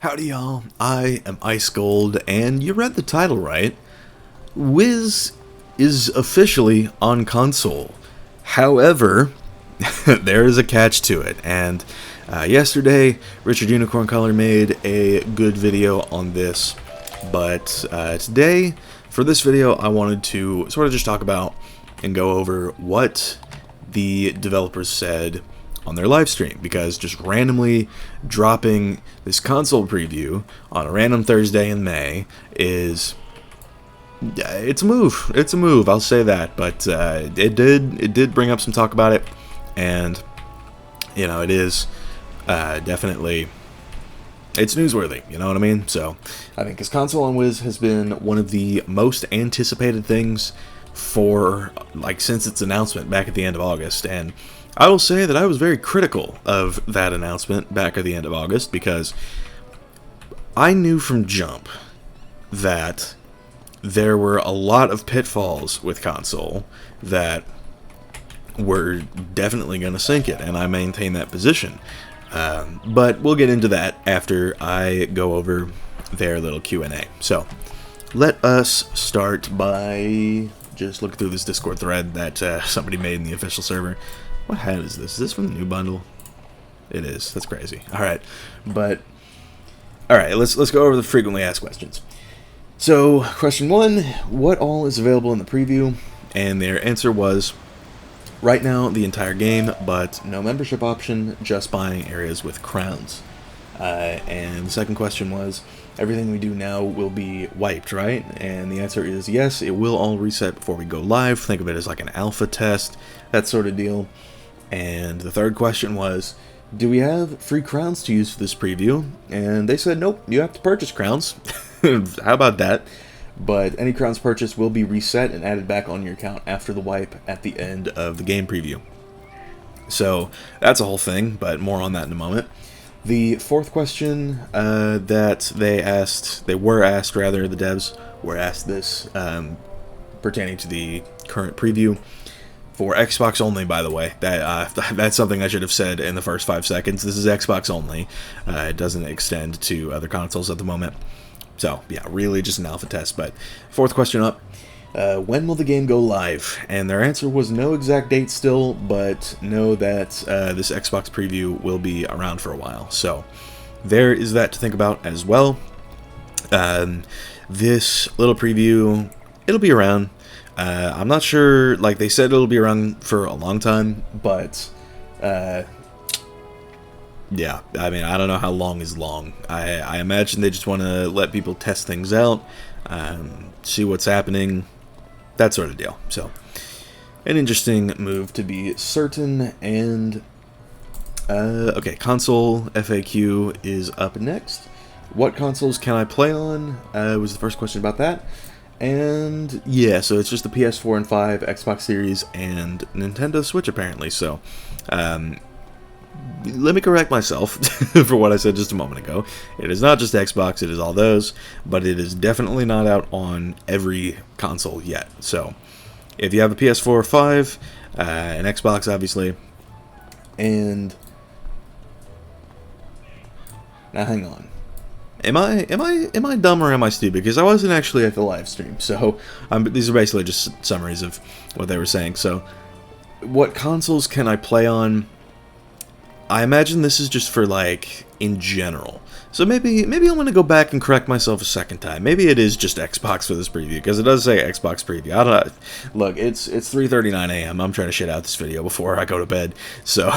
Howdy y'all, I am Ice Gold, and you read the title right. Wiz is officially on console. However, there is a catch to it, and yesterday, Richard Unicorn Color made a good video on this, but today, for this video, I wanted to sort of just talk about and go over what the developers said on their live stream, because just randomly dropping this console preview on a random Thursday in May it's a move, I'll say that, but it did bring up some talk about it, and you know, it is definitely, it's newsworthy, you know what I mean? So I think this console on Wiz has been one of the most anticipated things for, like, since its announcement back at the end of August. And I will say that I was very critical of that announcement back at the end of August, because I knew from jump that there were a lot of pitfalls with console that were definitely going to sink it, and I maintain that position. But we'll get into that after I go over their little Q&A. So let us start by just looking through this Discord thread that somebody made in the official server. What hat is this? Is this from the new bundle? It is. That's crazy. Alright. Alright, let's go over the frequently asked questions. So, question 1, what all is available in the preview? And their answer was, right now, the entire game, but no membership option, just buying areas with crowns. And the second question was, everything we do now will be wiped, right? And the answer is yes, it will all reset before we go live. Think of it as like an alpha test, that sort of deal. And the third question was, do we have free crowns to use for this preview? And they said, nope, you have to purchase crowns. How about that? But any crowns purchased will be reset and added back on your account after the wipe at the end of the game preview. So that's a whole thing, but more on that in a moment. The fourth question that they were asked, the devs were asked this, pertaining to the current preview. For Xbox only, by the way. That's something I should have said in the first 5 seconds. This is Xbox only. It doesn't extend to other consoles at the moment. So, yeah, really just an alpha test. But fourth question up, when will the game go live? And their answer was no exact date still, but know that this Xbox preview will be around for a while. So, there is that to think about as well. This little preview, it'll be around. I'm not sure, like they said, it'll be around for a long time, but yeah, I mean, I don't know how long is long. I imagine they just want to let people test things out, see what's happening, that sort of deal. So, an interesting move to be certain. And okay, console FAQ is up next. What consoles can I play on? Was the first question about that. And yeah, so it's just the PS4 and 5, Xbox Series, and Nintendo Switch apparently. So, let me correct myself for what I said just a moment ago. It is not just Xbox, it is all those, but it is definitely not out on every console yet. So, if you have a PS4 or 5, an Xbox obviously, and now hang on. Am I dumb or am I stupid? Because I wasn't actually at the live stream, so these are basically just summaries of what they were saying. So, what consoles can I play on? I imagine this is just for, like, in general. So maybe I'm going to go back and correct myself a second time. Maybe it is just Xbox for this preview, because it does say Xbox preview. I don't know. Look, it's 3:39 a.m. I'm trying to shit out this video before I go to bed. So,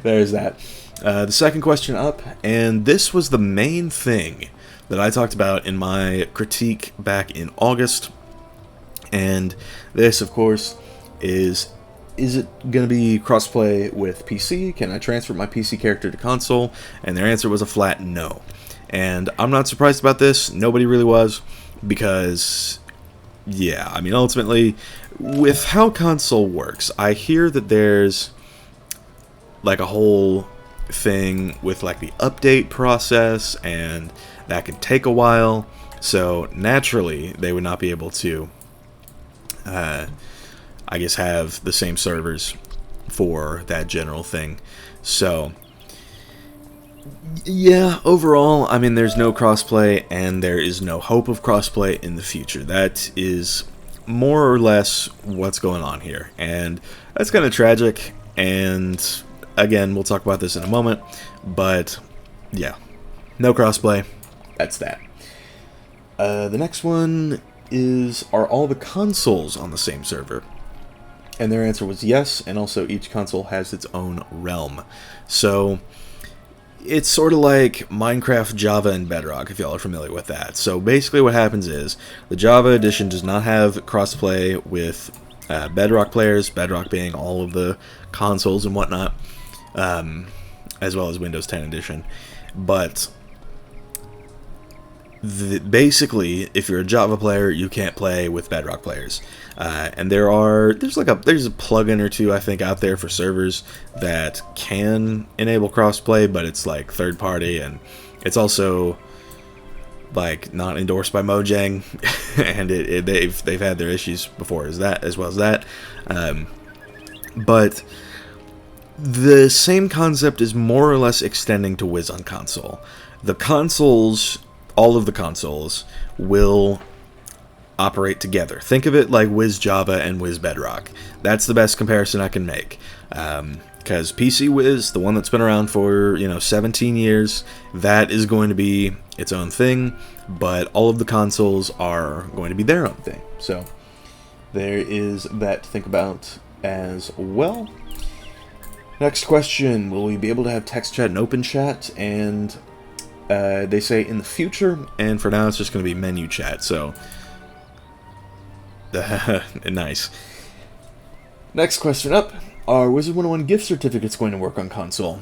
there's that. The second question up, and this was the main thing that I talked about in my critique back in August, and this, of course, is it going to be crossplay with PC? Can I transfer my PC character to console? And their answer was a flat no. And I'm not surprised about this. Nobody really was, because, yeah, I mean, ultimately, with how console works, I hear that there's, like, a whole thing with, like, the update process, and that can take a while, so naturally they would not be able to I guess have the same servers for that general thing. So Yeah, overall, I mean, there's no crossplay, and there is no hope of crossplay in the future. That is more or less what's going on here, and that's kind of tragic, and again, we'll talk about this in a moment, but yeah, no crossplay, that's that. The next one is, are all the consoles on the same server? And their answer was yes, and also each console has its own realm. So it's sort of like Minecraft, Java, and Bedrock, if y'all are familiar with that. So basically what happens is, the Java edition does not have crossplay with Bedrock players, Bedrock being all of the consoles and whatnot, as well as Windows 10 edition. But basically, if you're a Java player, you can't play with Bedrock players. And there's a plugin or two, I think, out there for servers that can enable crossplay, but it's like third party, and it's also like not endorsed by Mojang, and they've had their issues before as well as that. But the same concept is more or less extending to Wiz on console. The consoles, all of the consoles, will operate together. Think of it like Wiz Java and Wiz Bedrock. That's the best comparison I can make. Because PC Wiz, the one that's been around for 17 years, that is going to be its own thing, but all of the consoles are going to be their own thing. So there is that to think about as well. Next question, will we be able to have text chat and open chat? And they say in the future, and for now it's just going to be menu chat, so nice. Next question up, are Wizard101 gift certificates going to work on console?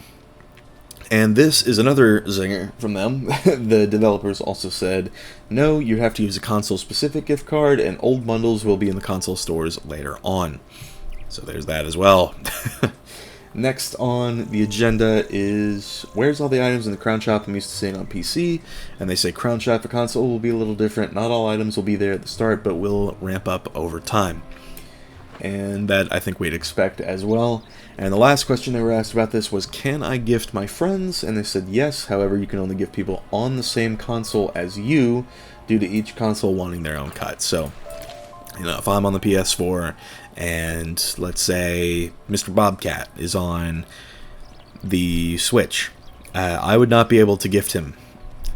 And this is another zinger from them. The developers also said, no, you have to use a console-specific gift card, and old bundles will be in the console stores later on. So there's that as well. Next on the agenda is, where's all the items in the Crown Shop I'm used to seeing on PC? And they say Crown Shop for console will be a little different. Not all items will be there at the start, but will ramp up over time. And that I think we'd expect as well. And the last question they were asked about this was, can I gift my friends? And they said yes, however you can only gift people on the same console as you, due to each console wanting their own cut. So, if I'm on the PS4, and let's say Mr. Bobcat is on the Switch, I would not be able to gift him,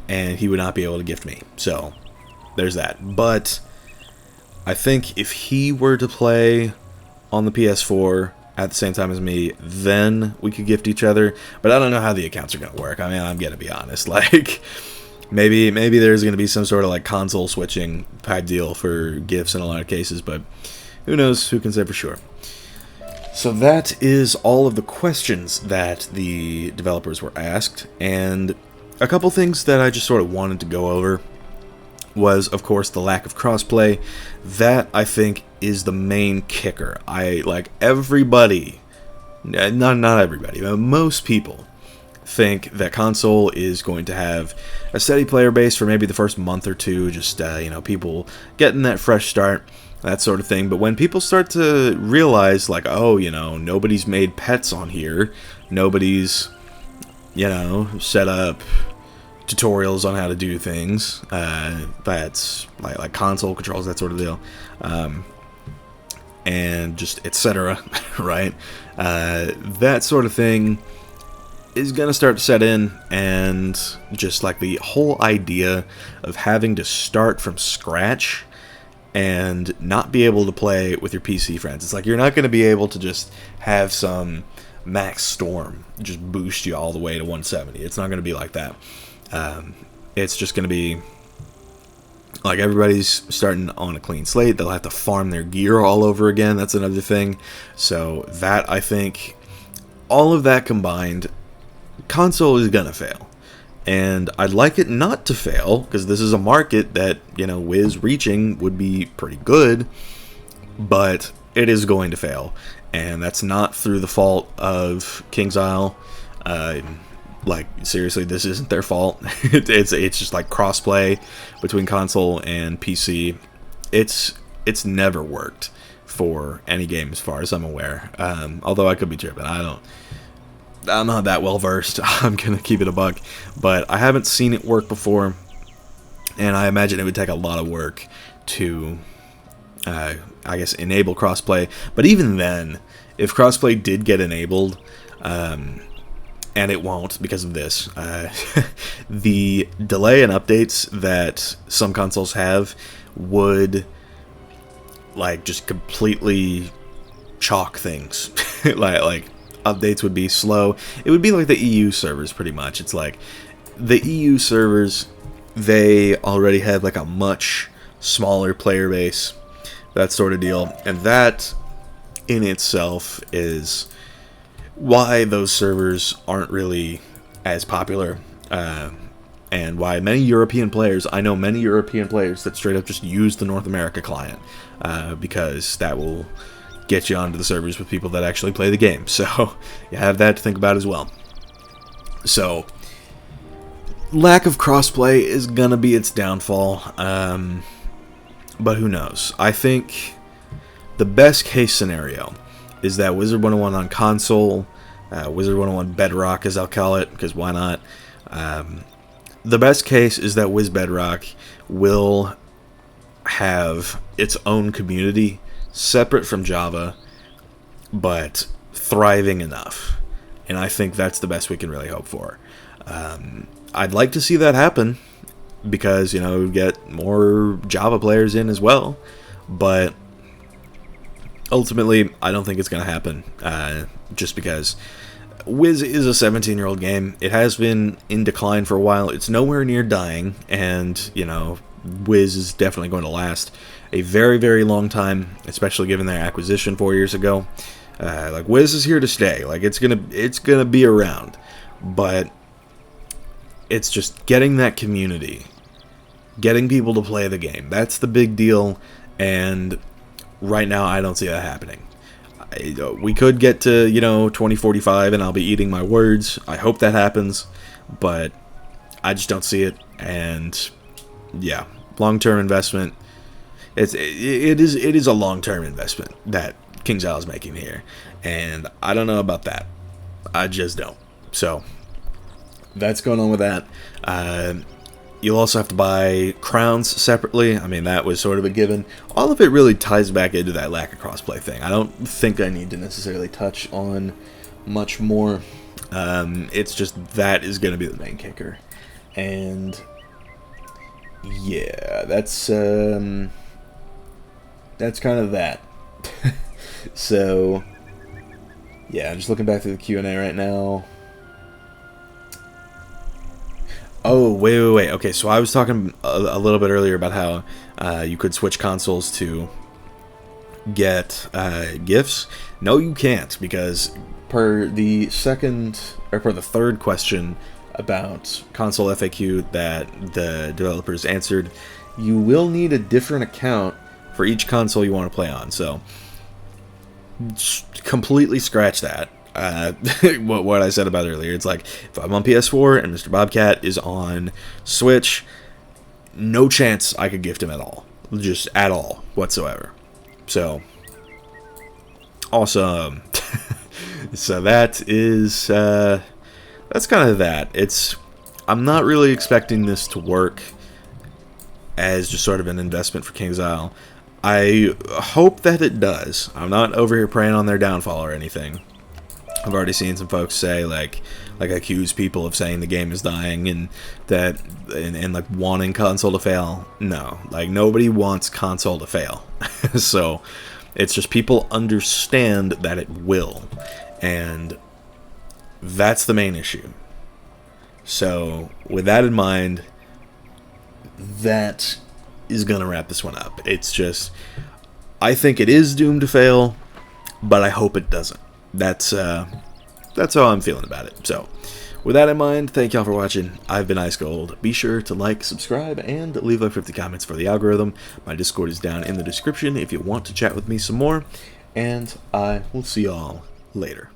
and he would not be able to gift me. So there's that. But I think if he were to play on the PS4 at the same time as me, then we could gift each other. But I don't know how the accounts are going to work. I mean, I'm going to be honest. Like, maybe there's going to be some sort of like console switching type deal for gifts in a lot of cases, but who knows? Who can say for sure? So that is all of the questions that the developers were asked, and a couple things that I just sort of wanted to go over was, of course, the lack of crossplay. That, I think, is the main kicker. Everybody, not everybody, but most people think that console is going to have a steady player base for maybe the first month or two, just, people getting that fresh start, that sort of thing. But when people start to realize, like, oh, nobody's made pets on here, nobody's, set up tutorials on how to do things, that's like console controls, that sort of deal, and just etc. Right? That sort of thing is gonna start to set in, and just like the whole idea of having to start from scratch and not be able to play with your PC friends. It's like you're not going to be able to just have some max storm just boost you all the way to 170. It's not going to be like that. It's just going to be like everybody's starting on a clean slate. They'll have to farm their gear all over again. That's another thing. So that, I think, all of that combined, console is going to fail. And I'd like it not to fail, because this is a market that, Wiz reaching would be pretty good, but it is going to fail. And that's not through the fault of King's Isle. Seriously, this isn't their fault. It's just like crossplay between console and PC. It's never worked for any game as far as I'm aware. Although I could be tripping. I'm not that well versed. I'm gonna keep it a buck, but I haven't seen it work before, and I imagine it would take a lot of work to, I guess, enable crossplay. But even then, if crossplay did get enabled, and it won't because of this, the delay in updates that some consoles have would, like, just completely chalk things. like updates would be slow. It would be like the EU servers, pretty much. It's like the EU servers, they already have like a much smaller player base, that sort of deal, and that in itself is why those servers aren't really as popular, and why many European players, I know many European players that straight up just use the North America client, because that will get you onto the servers with people that actually play the game. So you have that to think about as well. So lack of crossplay is gonna be its downfall, but who knows? I think the best case scenario is that Wizard101 on console, Wizard101 Bedrock, as I'll call it, because why not? The best case is that Wiz Bedrock will have its own community, separate from Java, but thriving enough. And I think that's the best we can really hope for. I'd like to see that happen, because, you know, we get more Java players in as well, but ultimately, I don't think it's going to happen, just because Wiz is a 17-year-old game. It has been in decline for a while. It's nowhere near dying, and, you know, Wiz is definitely going to last a very, very long time, especially given their acquisition 4 years ago. Like, Wiz is here to stay. Like, it's gonna be around, but it's just getting that community, getting people to play the game. That's the big deal, and right now I don't see that happening. We could get to, you know, 2045, and I'll be eating my words. I hope that happens, but I just don't see it. And yeah, long-term investment. It is a long-term investment that KingsIsle is making here, and I don't know about that. I just don't. So that's going on with that. You'll also have to buy crowns separately. I mean, that was sort of a given. All of it really ties back into that lack of crossplay thing. I don't think I need to necessarily touch on much more. It's just that is going to be the main kicker. And yeah, that's kind of that. So yeah, I'm just looking back through the Q&A right now. Oh, wait. Okay, so I was talking a little bit earlier about how you could switch consoles to get gifts. No, you can't, because per the third question about console FAQ that the developers answered, you will need a different account for each console you want to play on. So completely scratch that. What I said about earlier. It's like, if I'm on PS4 and Mr. Bobcat is on Switch, no chance I could gift him at all. Just at all whatsoever. So awesome. So that is that's kind of that. I'm not really expecting this to work as just sort of an investment for KingsIsle. I hope that it does. I'm not over here praying on their downfall or anything. I've already seen some folks say, like accuse people of saying the game is dying and that, and like wanting console to fail. No, like nobody wants console to fail. So it's just people understand that it will, and that's the main issue. So with that in mind, that is gonna wrap this one up. It's just, I think it is doomed to fail, but I hope it doesn't. That's how I'm feeling about it. So, with that in mind, thank y'all for watching. I've been Ice Gold. Be sure to like, subscribe, and leave like 50 comments for the algorithm. My Discord is down in the description if you want to chat with me some more. And I will see y'all later.